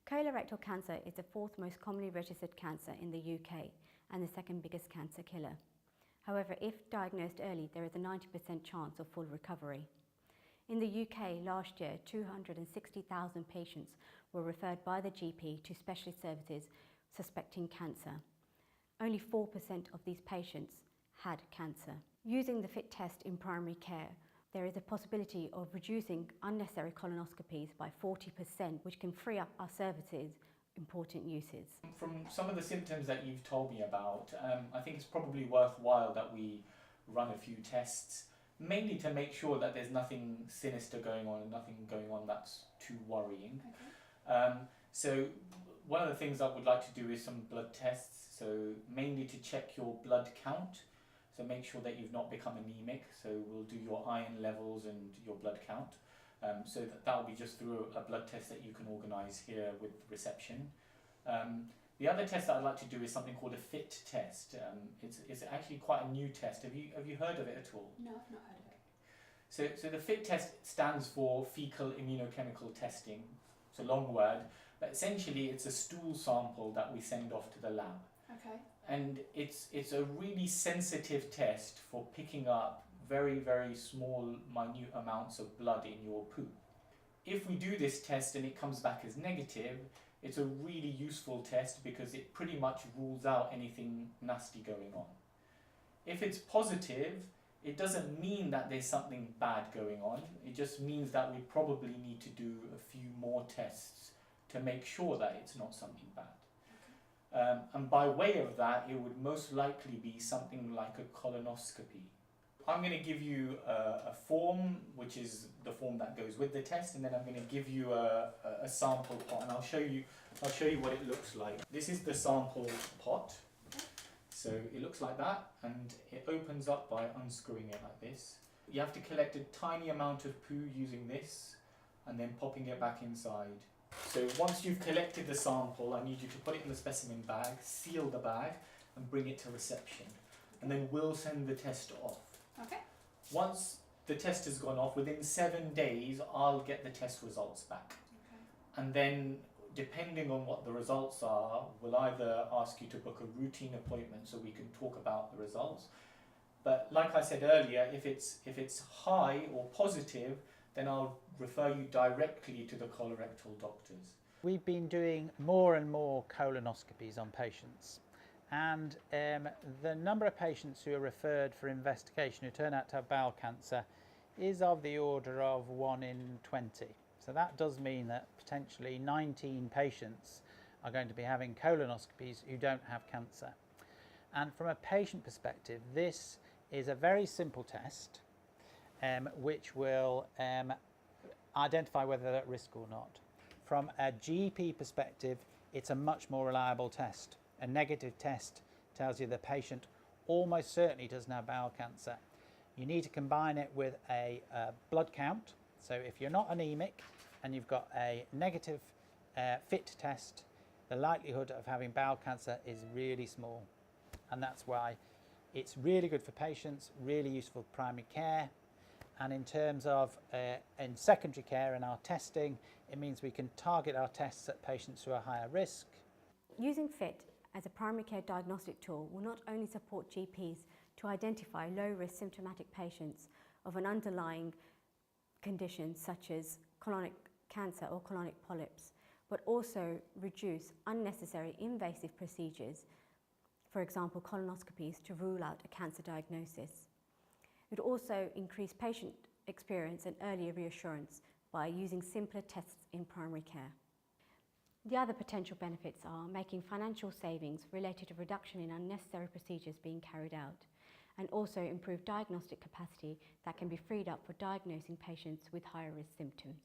Colorectal cancer is the fourth most commonly registered cancer in the UK and the second biggest cancer killer. However, if diagnosed early, there is a 90% chance of full recovery. In the UK last year, 260,000 patients were referred by the GP to specialist services suspecting cancer. Only 4% of these patients had cancer. Using the FIT test in primary care, there is a possibility of reducing unnecessary colonoscopies by 40%, which can free up our services' important uses. From some of the symptoms that you've told me about, I think it's probably worthwhile that we run a few tests, mainly to make sure that there's nothing sinister going on and nothing going on that's too worrying. Okay. So one of the things I would like to do is some blood tests, so mainly to check your blood count. So make sure that you've not become anemic. So we'll do your iron levels and your blood count. So that will be just through a blood test that you can organise here with reception. The other test that I'd like to do is something called a FIT test. It's actually quite a new test. Have you heard of it at all? No, I've not heard of it. So the FIT test stands for Faecal Immunochemical Testing. It's a long word, but essentially it's a stool sample that we send off to the lab. Okay. And it's a really sensitive test for picking up very, very small, minute amounts of blood in your poo. If we do this test and it comes back as negative, it's a really useful test because it pretty much rules out anything nasty going on. If it's positive, it doesn't mean that there's something bad going on. It just means that we probably need to do a few more tests to make sure that it's not something bad. And by way of that, it would most likely be something like a colonoscopy. I'm going to give you a form, which is the form that goes with the test, and then I'm going to give you a sample pot, and I'll show you what it looks like. This is the sample pot. So it looks like that, and it opens up by unscrewing it like this. You have to collect a tiny amount of poo using this, and then popping it back inside. So once you've collected the sample, I need you to put it in the specimen bag, seal the bag, and bring it to reception. And then we'll send the test off. Okay. Once the test has gone off, within 7 days, I'll get the test results back. Okay. And then, depending on what the results are, we'll either ask you to book a routine appointment so we can talk about the results. But like I said earlier, if it's high or positive, then I'll refer you directly to the colorectal doctors. We've been doing more and more colonoscopies on patients, and the number of patients who are referred for investigation who turn out to have bowel cancer is of the order of 1 in 20. So that does mean that potentially 19 patients are going to be having colonoscopies who don't have cancer. And from a patient perspective, this is a very simple test which will identify whether they're at risk or not. From a GP perspective, it's a much more reliable test. A negative test tells you the patient almost certainly doesn't have bowel cancer. You need to combine it with a blood count. So if you're not anemic and you've got a negative FIT test, the likelihood of having bowel cancer is really small. And that's why it's really good for patients, really useful for primary care. And in terms of in secondary care and our testing, it means we can target our tests at patients who are higher risk. Using FIT as a primary care diagnostic tool will not only support GPs to identify low-risk symptomatic patients of an underlying condition such as colonic cancer or colonic polyps, but also reduce unnecessary invasive procedures, for example colonoscopies, to rule out a cancer diagnosis. It would also increase patient experience and earlier reassurance by using simpler tests in primary care. The other potential benefits are making financial savings related to reduction in unnecessary procedures being carried out, and also improved diagnostic capacity that can be freed up for diagnosing patients with higher risk symptoms.